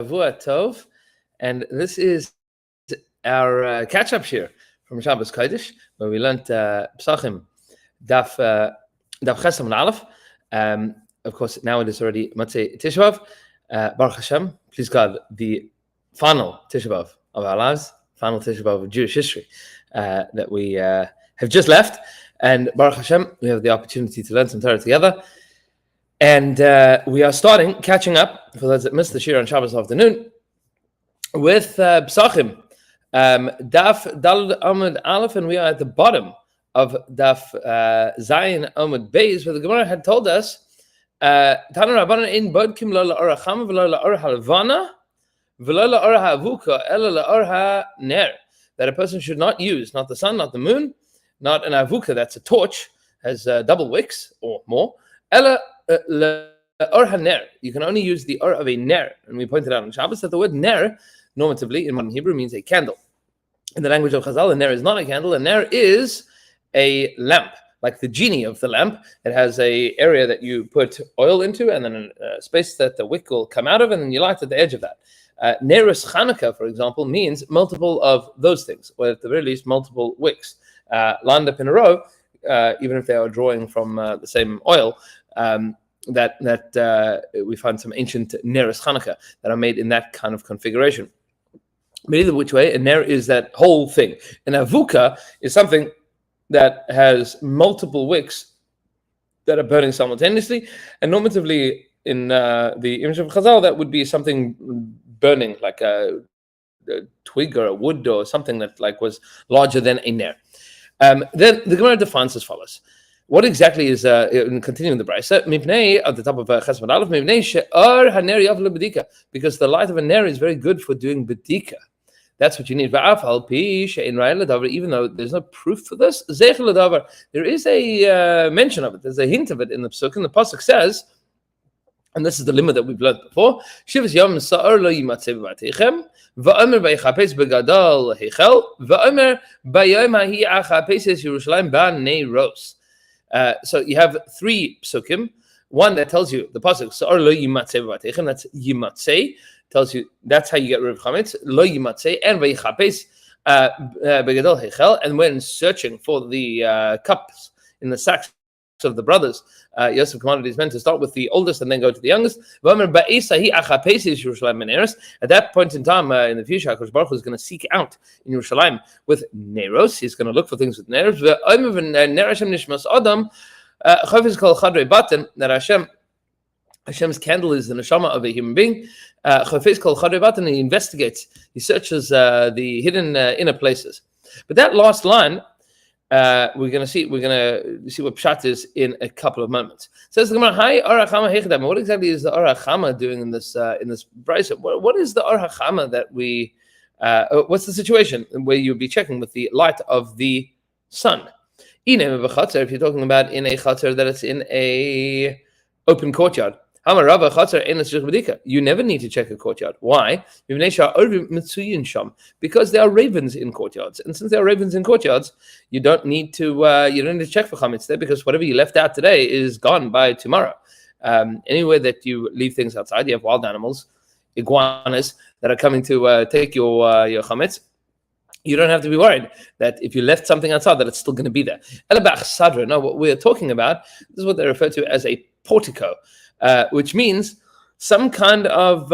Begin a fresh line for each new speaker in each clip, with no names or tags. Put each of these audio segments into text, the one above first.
Shavua Tov, and this is our catch-up shir from Shabbos Kodesh, where we learned Pesachim, Daf Chesam and Aleph. Of course, now it is already Motzei Tisha B'Av. Baruch Hashem, please God, the final Tisha B'Av of our lives, final Tisha B'Av of Jewish history that we have just left. And Baruch Hashem, we have the opportunity to learn some Torah together. And we are catching up, for those that missed the shir on Shabbos afternoon, with Pesachim, Daf Daled Amud Aleph, and we are at the bottom of Daf Zayin Amud Beis, where the Gemara had told us, Tana Rabbanan in Bodkim lo la'or ha'chama v'lo la'or ha'levana v'lo la'or ha'avuka ela la'or ha'ner, that a person should not use, not the sun, not the moon, not an avuka, that's a torch, has double wicks or more, ela or haner. You can only use the or of a ner, and we pointed out on Shabbos that the word ner, normatively in modern Hebrew, means a candle. In the language of Chazal, a ner is not a candle. A ner is a lamp, like the genie of the lamp. It has a area that you put oil into, and then a space that the wick will come out of, and then you light at the edge of that. Neris Chanukah, for example, means multiple of those things, or at the very least, multiple wicks lined up in a row, even if they are drawing from the same oil. That we find some ancient Neris Chanukah that are made in that kind of configuration. But either which way, a ner is that whole thing. An avuka is something that has multiple wicks that are burning simultaneously, and normatively in the image of Chazal, that would be something burning like a twig or a wood or something that like was larger than a ner. Then the Gemara defines as follows. What exactly is, continuing the brayso, mipnei, at the top of Chesam and Aleph, mipnei she'or haner yav lebedika, because the light of a ner is very good for doing bedika. That's what you need. Even though there's no proof for this, there is a mention of it. There's a hint of it in the Pesach, and the Pasuk says, and this is the limit that we've learned before, Shivas Yom Sa'or lo yimatzeh b'vateichem, va'omer b'yichapes b'gadol heichel, va'omer b'yom ha'hi achapes Yerushalayim ba'neiros. So you have three psukim. One that tells you the pasuk Sa'or lo yimatzeh b'vateichem, that's yimatzeh, tells you that's how you get rid of chametz. Lo yimatzeh and v'yichapes b'gadol heichel, and when searching for the cups in the sacks of the brothers, Yosef commanded his men to start with the oldest and then go to the youngest. At that point in time, in the future, HaKadosh Baruch Hu is going to seek out in Yerushalayim with Neros. He's going to look for things with Neros. That Hashem's candle is the neshama of a human being. He investigates, he searches the hidden inner places. But that last line, we're going to see what Pshat is in a couple of moments. Says the Gemara, "Hi, Or HaChama Hechadam." What exactly is the Or HaChama doing in this brayso? What is the Or HaChama that we? What's the situation where you'll be checking with the light of the sun? If you're talking about in a chatzar that it's in a open courtyard. You never need to check a courtyard. Why? Because there are ravens in courtyards, and since there are ravens in courtyards, you don't need to check for chametz there, because whatever you left out today is gone by tomorrow. Anywhere that you leave things outside, you have wild animals, iguanas that are coming to take your chametz. You don't have to be worried that if you left something outside that it's still going to be there. No, what we're talking about, this is what they refer to as a portico. Which means some kind of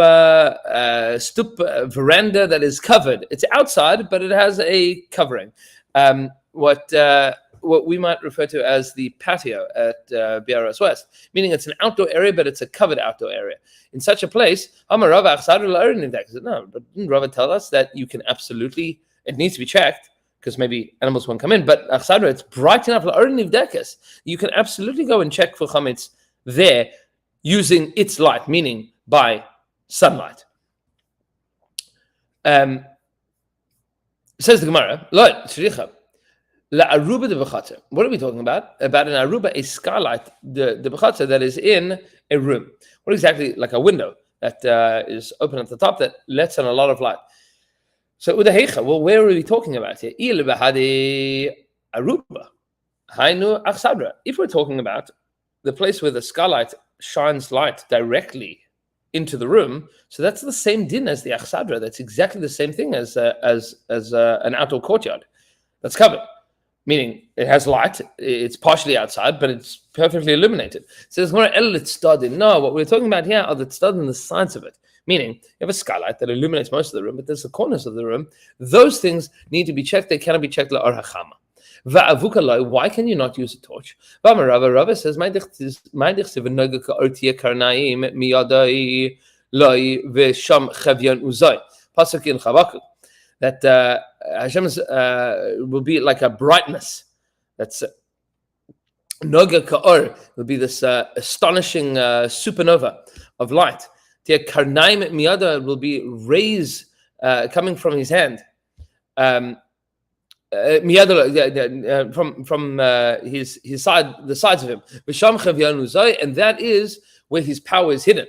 stoop veranda that is covered. It's outside, but it has a covering. What we might refer to as the patio at BRS West, meaning it's an outdoor area, but it's a covered outdoor area. In such a place, no, but didn't Rava tell us that you can absolutely, it needs to be checked, because maybe animals won't come in, but it's bright enough, you can absolutely go and check for chametz there, using its light, meaning by sunlight. Says the Gemara, what are we talking about? About an aruba, a skylight, the bechatzer that is in a room. What exactly? Like a window that is open at the top that lets in a lot of light. So, well, where are we talking about here? Aruba. If we're talking about the place where the skylight shines light directly into the room. So that's the same din as the achsadra. That's exactly the same thing as an outdoor courtyard that's covered. Meaning it has light, it's partially outside, but it's perfectly illuminated. So there's more el-tzadin. No, what we're talking about here are the tzadin on the sides of it. Meaning you have a skylight that illuminates most of the room, but there's the corners of the room. Those things need to be checked. They cannot be checked la or hachama. Va'avuka, why can you not use a torch? Rava says, Pasuk in Chavakuk, that Hashem's will be like a brightness. That's Noga Ka'or will be this astonishing supernova of light. Tia Karnaim Miyada will be rays coming from his hand. From his side, the sides of him. And that is where his power is hidden.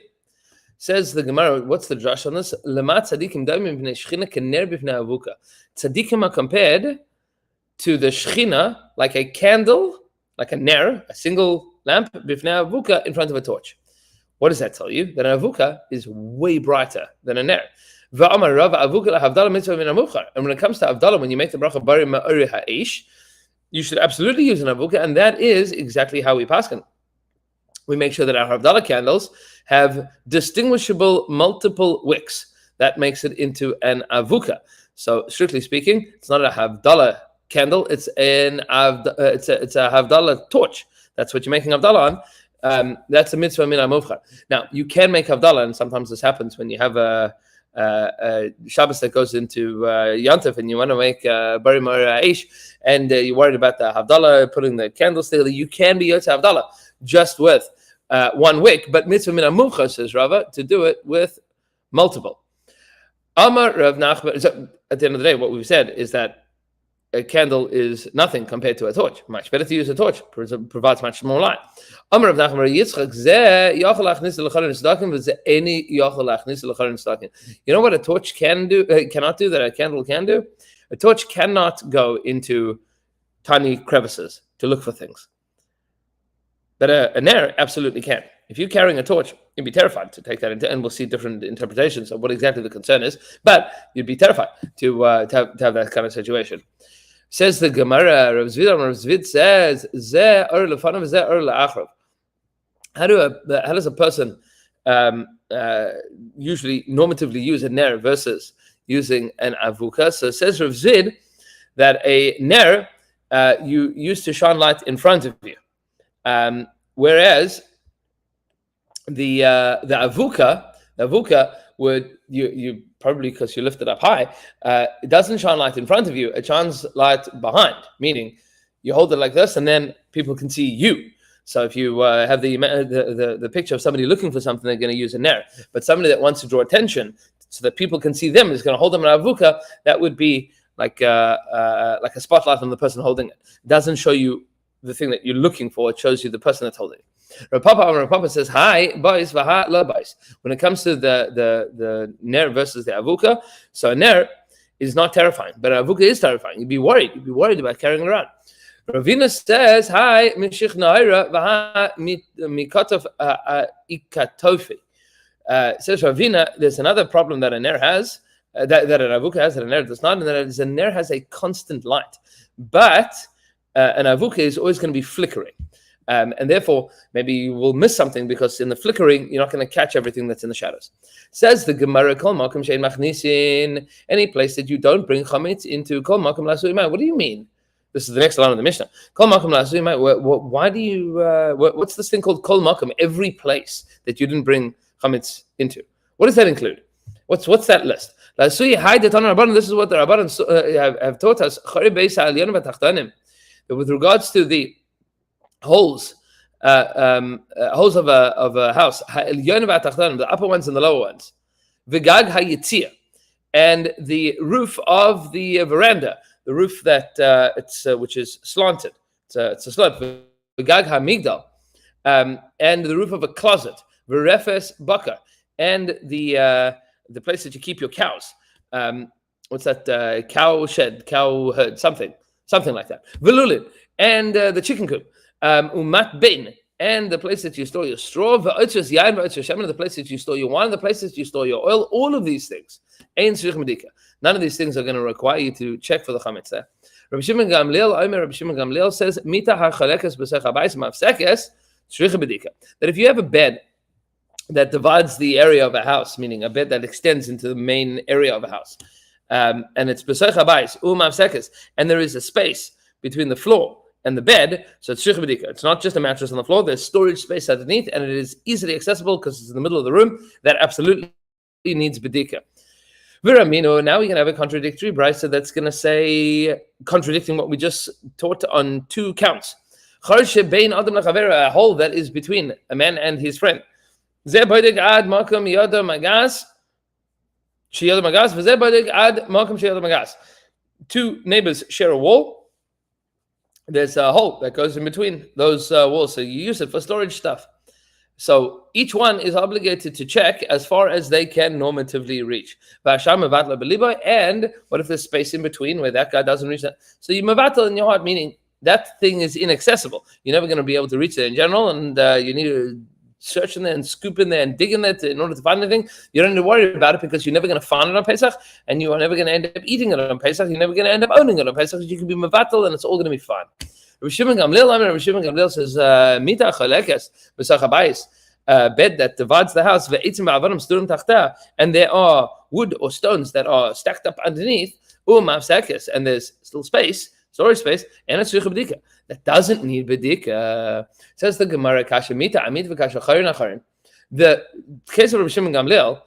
Says the Gemara, what's the drush on this? Tzadikim are compared to the Shechina like a candle, like a ner, a single lamp, bifnei avuka, in front of a torch. What does that tell you? That an avuka is way brighter than a ner. And when it comes to Avdallah, when you make the bracha bari ma'ori ha'ish, you should absolutely use an avuka, and that is exactly how we paskin. We make sure that our Havdalah candles have distinguishable multiple wicks. That makes it into an avuka. So strictly speaking, it's not a Havdalah candle; it's a Havdalah torch. That's what you're making Havdalah on. That's a mitzvah min hamuvchar. Now you can make Havdalah, and sometimes this happens when you have a Shabbos that goes into Yontif, and you want to make Bari Ma'or Aish, and you're worried about the Havdalah, putting the candles together. You can be Yotze Havdalah just with one wick, but mitzvah min hamuvchar, says Rava, to do it with multiple. Amar Rav Nachman. So at the end of the day, what we've said is that a candle is nothing compared to a torch. Much better to use a torch; provides much more light. Amar Rav Nachman Yitzchak zeh yachal lachnis l'charen tzdakim v'zeh eni yachal lachnis l'charen tzdakim. You know what a torch cannot do that a candle can do? A torch cannot go into tiny crevices to look for things, but a ner absolutely can. If you're carrying a torch, you'd be terrified to take that into, and we'll see different interpretations of what exactly the concern is, but you'd be terrified to have that kind of situation. Says the Gemara, Rav Zvid says, Zeh or lefanav, zeh or la'achrav. How does a person usually normatively use a ner versus using an avuka? So it says Rav Zvid that a ner you used to shine light in front of you, whereas the avuka would you probably, because you lift it up high, it doesn't shine light in front of you, it shines light behind, meaning you hold it like this and then people can see you. So if you have the picture of somebody looking for something, they're going to use a ner. But somebody that wants to draw attention so that people can see them is going to hold them in avuka. That would be like a spotlight on the person holding it. It doesn't show you the thing that you're looking for, it shows you the person that's holding it. Rav Papa says, "Hi, boys, vaha la boys." When it comes to the ner versus the avuka, so a ner is not terrifying, but an avuka is terrifying. You'd be worried. You'd be worried about carrying it around. Ravina says, "Hi, mishich naira vaha mikatov ikatofi." Says Ravina, there's another problem that a ner has, that an avuka has, that a ner does not, and that is a ner has a constant light, but an avuka is always going to be flickering. And therefore, maybe you will miss something because in the flickering, you're not going to catch everything that's in the shadows. Says the Gemara, Kol makom she'ein machnisin, any place that you don't bring chametz into, Kol makom la'asui ma'ah. What do you mean? This is the next line of the Mishnah. Kol makom la'asui ma'ah. Why do you? What's this thing called kol makom? Every place that you didn't bring chametz into. What does that include? What's that list? La'asui haidet on Rabbanan. This is what the Rabbanan have taught us. Chari beis ha'alyon v'tachtanim. That with regards to the holes of a house, the upper ones and the lower ones, v'gag hayitzia, and the roof of the veranda, the roof that which is slanted, it's a slant, v'gag hamigdal, and the roof of a closet, v'refes bakar, and the place that you keep your cows. What's that? Cow shed, cow herd, something like that. V'lulin, and the chicken coop. Umat bein, and the place that you store your straw, v'otzos yain, v'otzos shemen, the place that you store your wine, the place that you store your oil, all of these things. Ein tzrich medika. None of these things are going to require you to check for the chametz there. Rabbi Shimon Gamliel says, Mita ha'chalekes b'sech habayis mafsekes tzrich medika. That if you have a bed that divides the area of a house, meaning a bed that extends into the main area of a house, and it's b'sech habayis u'mafsekes, and there is a space between the floor and the bed, so it's shich b'dika. It's not just a mattress on the floor. There's storage space underneath, and it is easily accessible because it's in the middle of the room. That absolutely needs b'dika. Viramino. Now we can have a contradictory brisa that's going to say contradicting what we just taught on two counts. A hole that is between a man and his friend. Two neighbors share a wall. There's a hole that goes in between those walls, so you use it for storage stuff. So each one is obligated to check as far as they can normatively reach. And what if there's space in between where that guy doesn't reach that? So you mavatal in your heart, meaning that thing is inaccessible. You're never going to be able to reach it in general, and you need to search in there and scoop in there and dig in there in order to find anything. You don't need to worry about it because you're never going to find it on Pesach, and you are never going to end up eating it on Pesach. You're never going to end up owning it on Pesach. You can be mavatal, and it's all going to be fine. Rabbi Shimon Gamliel says, Mita chalekes b'sach habayis, bed that divides the house, and there are wood or stones that are stacked up underneath, and there's still space, storage space, and it's b'dika. That doesn't need b'dika. Says the Gemara, kasha mita amit v'kasha chayin acharin. The case of Rabbi Shimon Gamliel,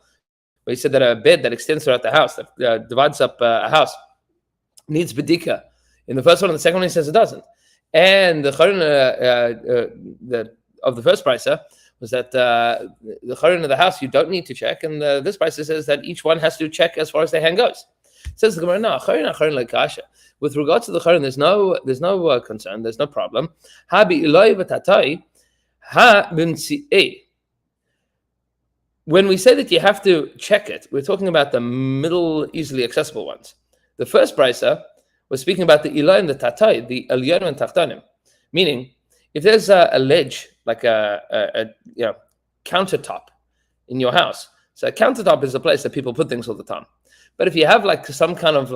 where he said that a bed that extends throughout the house, that divides up a house, needs b'dika. In the first one and the second one, he says it doesn't. And the chayin of the first brisa was that the chayin of the house you don't need to check, and this brisa says that each one has to check as far as their hand goes. It says the Gemara, no, chayin like kasha. With regards to the chayin, there's no concern, there's no problem. Habi iloi v'tatai ha b'mtzi'ei. When we say that you have to check it, we're talking about the middle, easily accessible ones. The first brisa was speaking about the iloi and the tatai, the elyon and tachtanim, meaning if there's a ledge, like a countertop in your house. So a countertop is a place that people put things all the time. But if you have like some kind of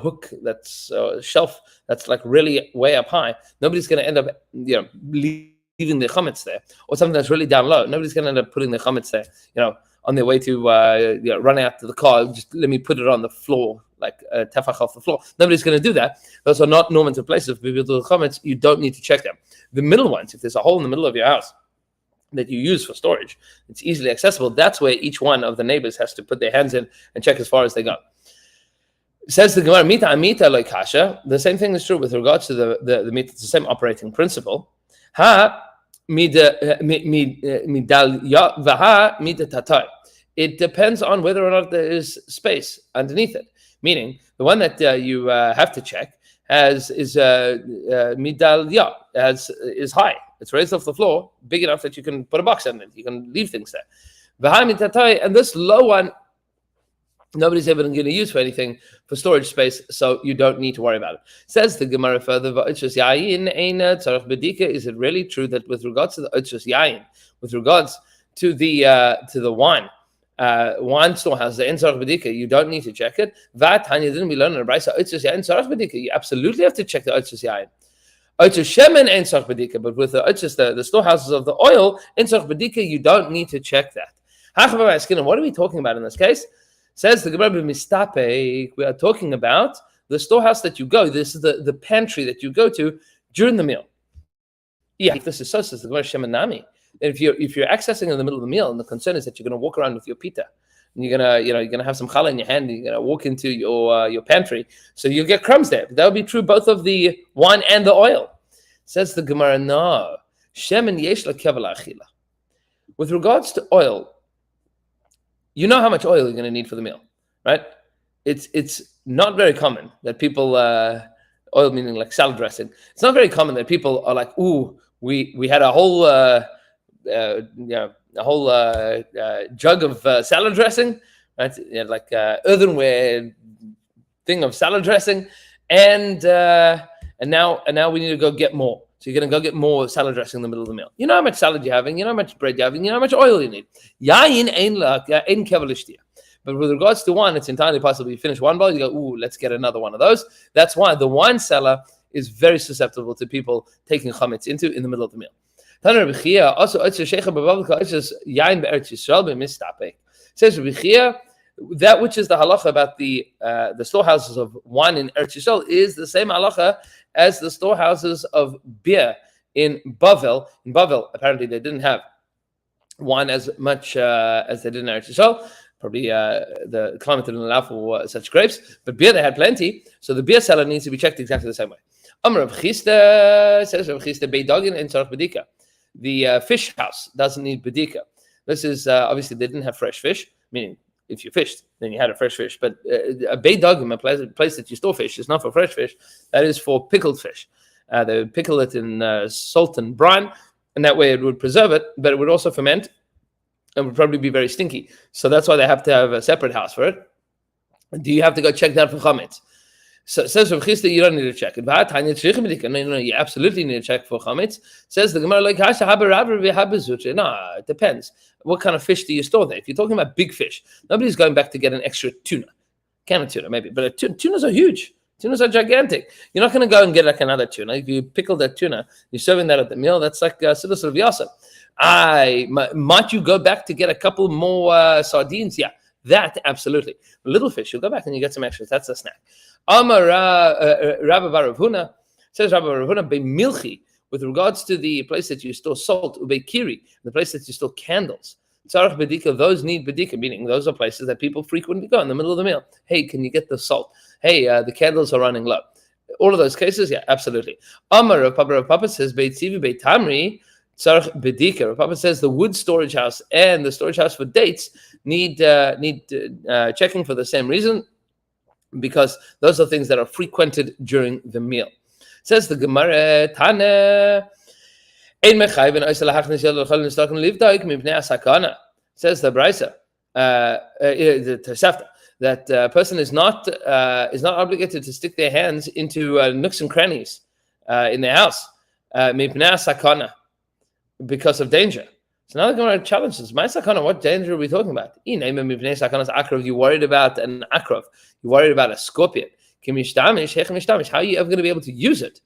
hook that's a shelf that's like really way up high, nobody's going to end up leaving the chametz there. Or something that's really down low, nobody's going to end up putting the chametz there. On their way to run out to the car, just let me put it on the floor, like tefach off the floor. Nobody's going to do that. Those are not normative places for people to do the chametz. You don't need to check them. The middle ones, if there's a hole in the middle of your house that you use for storage, it's easily accessible. That's where each one of the neighbors has to put their hands in and check as far as they go. Says the Gemara, mita amita like kasha. The same thing is true with regards to the mita. It's the same operating principle. Ha midal ya vaha mida tatai. It depends on whether or not there is space underneath it. Meaning, the one that you have to check is midal ya, is high. It's raised off the floor, big enough that you can put a box in it. You can leave things there. And this low one, nobody's ever going to use for anything for storage space, so you don't need to worry about it. Says the Gemara further, is it really true that with regards to the otzos yayin, with regards to the wine storehouse, the tzarich b'dika, you don't need to check it. Tanya didn't we learn in the brisa otzos yayin tzarich b'dika? You absolutely have to check the otzos yayin. Otzos shemen ein tzarich b'dika, but with the otzos, the storehouses of the oil, ein tzarich b'dika, you don't need to check that. What are we talking about in this case? Says the Gemara b'mistapek, we are talking about the storehouse that you go. This is the pantry that you go to during the meal. Yeah, if this is so, says the Gemara shemanami. If you're accessing in the middle of the meal, and the concern is that you're going to walk around with your pita, and you're gonna have some challah in your hand, and you're gonna walk into your pantry, so you'll get crumbs there. That would be true both of the wine and the oil. Says the Gemara, no, shemen yesh la kevel achila. With regards to oil, you know how much oil you're going to need for the meal, right? It's not very common that people oil meaning like salad dressing. It's not very common that people are like, ooh, we had a whole jug of salad dressing, right? Like earthenware thing of salad dressing, and now we need to go get more. So you're going to go get more salad dressing in the middle of the meal. You know how much salad you're having, you know how much bread you're having, you know how much oil you need. Yayin ein kevel ishtia. But with regards to wine, it's entirely possible. You finish one bowl, you go, ooh, let's get another one of those. That's why the wine cellar is very susceptible to people taking chametz into in the middle of the meal. Says Rabbi Chia, that which is the halacha about the storehouses of wine in Eretz Yisrael is the same halacha as the storehouses of beer in Bavel. In Bavel, apparently they didn't have wine as much as they did in Eretz Yisrael. Probably the climate didn't allow for such grapes, but beer they had plenty. So the beer cellar needs to be checked exactly the same way. Amr Rav Chisda says Rav Chisda beidagin and tzarich bedika. The fish house doesn't need bedika. This is obviously they didn't have fresh fish, meaning if you fished, then you had a fresh fish. But a beidagim, a place that you store fish, is not for fresh fish. That is for pickled fish. They would pickle it in salt and brine, and that way it would preserve it, but it would also ferment. It would probably be very stinky. So that's why they have to have a separate house for it. Do you have to go check that for chametz? So it says Rav Chisda, you don't need to check it. No, you absolutely need to check for chametz. Says the Gemara, like, no, it depends. What kind of fish do you store there? If you're talking about big fish, nobody's going back to get an extra tuna. Can of tuna, maybe. But tunas are huge. Tunas are gigantic. You're not going to go and get like another tuna. If you pickle that tuna, you're serving that at the meal, that's like Siddur of Yasser. Might you go back to get a couple more sardines? Yeah, that absolutely. Little fish, you'll go back and you get some extras. That's a snack. Amar Rabbi Bar Rav Huna, says Rabbi Bar Rav Huna, Milchi, with regards to the place that you store salt, Kiri, the place that you store candles. Tzarich bedika, those need bedika, meaning those are places that people frequently go in the middle of the meal. Hey, can you get the salt? Hey, the candles are running low. All of those cases, yeah, absolutely. Amar Rav Papa says, Beit Sivi, Beit Tamri, Tzarich bedika. Rav Papa says the wood storage house and the storage house for dates need checking for the same reason, because those are things that are frequented during the meal. Says the Gemara, Tana. Says the Brisa, the Tosefta, that a person is not obligated to stick their hands into nooks and crannies in their house because of danger. So now the Gemara challenges, my sakana, what danger are we talking about? You worried about an akrav, you worried about a scorpion. How are you ever going to be able to use it?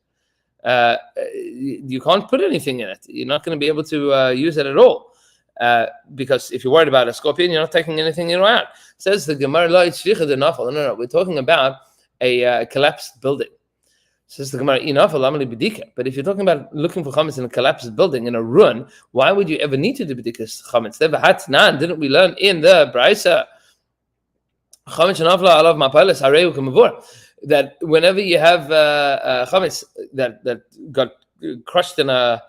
You can't put anything in it. You're not going to be able to use it at all. Because if you're worried about a scorpion, you're not taking anything in or out. Says the Gemara, no, we're talking about a collapsed building. Says the Gemara, but if you're talking about looking for chametz in a collapsed building, in a ruin, why would you ever need to do bedikas chametz? Didn't we learn in the Brisa that whenever you have chametz that got crushed in a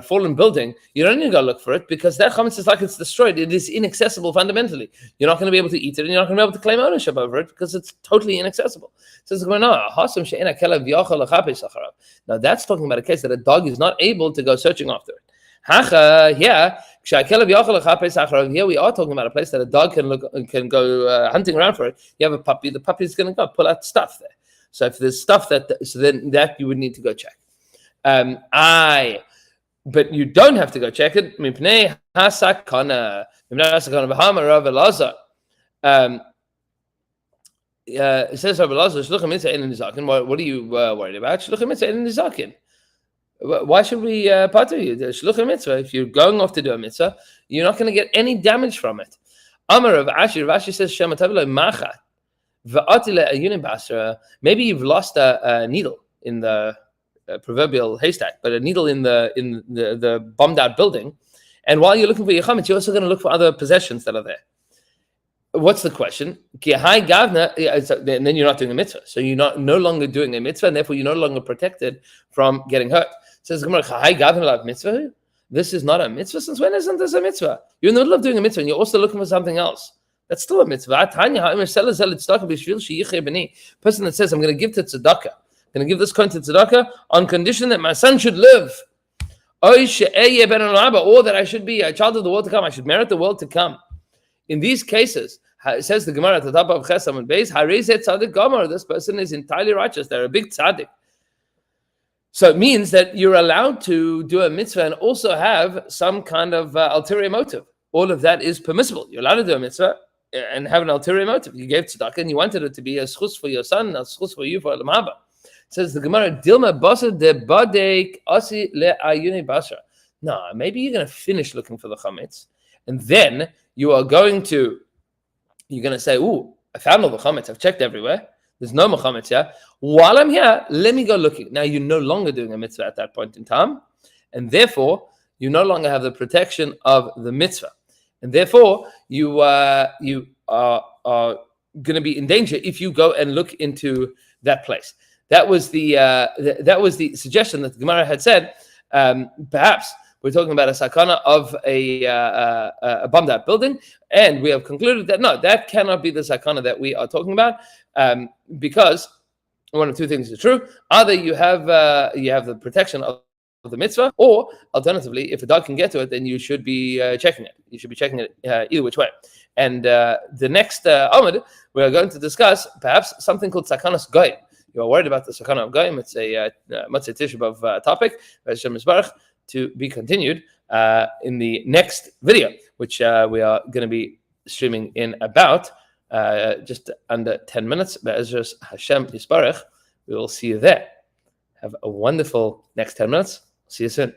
fallen building, you don't need to go look for it, because that chametz is like it's destroyed. It is inaccessible fundamentally. You're not going to be able to eat it, and you're not going to be able to claim ownership over it because it's totally inaccessible. So it's going, now that's talking about a case that a dog is not able to go searching after it. Here we are talking about a place that a dog can go hunting around for it. You have a puppy, the puppy is going to go pull out stuff there. So if there's stuff then that you would need to go check. But you don't have to go check it. Mipnei hasakana. It says Rabbi Lazar, shluchim mitzvah ein nizakin. What are you worried about? Shluchim mitzvah ein nizakin. Why should we part of you? The shluchim mitzvah. If you're going off to do a mitzvah, you're not going to get any damage from it. Amar Rav Ashi. Rav Ashi says shematav machat va'atile ayunim basra. Maybe you've lost a needle in the proverbial haystack, but a needle in the bombed out building. And while you're looking for your chametz, you're also going to look for other possessions that are there. What's the question? And then you're not doing a mitzvah. So you're no longer doing a mitzvah, and therefore you're no longer protected from getting hurt. Says Gemara, mitzvah? This is not a mitzvah. Since when isn't this a mitzvah? You're in the middle of doing a mitzvah, and you're also looking for something else. That's still a mitzvah. Person that says, I'm going to give to tzedakah, I'm going to give this coin to tzedakah on condition that my son should live. Or that I should be a child of the world to come. I should merit the world to come. In these cases, it says the Gemara at the top of Chesam and Beis, tzaddik gomer. This person is entirely righteous. They're a big tzaddik. So it means that you're allowed to do a mitzvah and also have some kind of ulterior motive. All of that is permissible. You're allowed to do a mitzvah and have an ulterior motive. You gave tzedakah and you wanted it to be a schus for your son, a schus for you for Olam Haba. It says the Gemara, Dilma Basa de Badek Asi le Ayuni Basha. No, maybe you're going to finish looking for the chametz, and then you're going to say, "Ooh, I found all the chametz. I've checked everywhere. There's no more chametz here. While I'm here, let me go looking." Now you're no longer doing a mitzvah at that point in time, and therefore you no longer have the protection of the mitzvah, and therefore you are going to be in danger if you go and look into that place. That was the suggestion that the Gemara had said. Perhaps we're talking about a sakana of a bombed out building, and we have concluded that no, that cannot be the sakana that we are talking about, because one of two things is true: either you have the protection of the mitzvah, or alternatively, if a dog can get to it, then you should be checking it. You should be checking it either which way. And the next Amud, we are going to discuss perhaps something called sakanas goyim. You are worried about the sakana of goyim. It's a Maseches Tisha B'Av topic. To be continued in the next video, which we are going to be streaming in about just under 10 minutes. Be'ezras Hashem Yisbarach, we will see you there. Have a wonderful next 10 minutes. See you soon.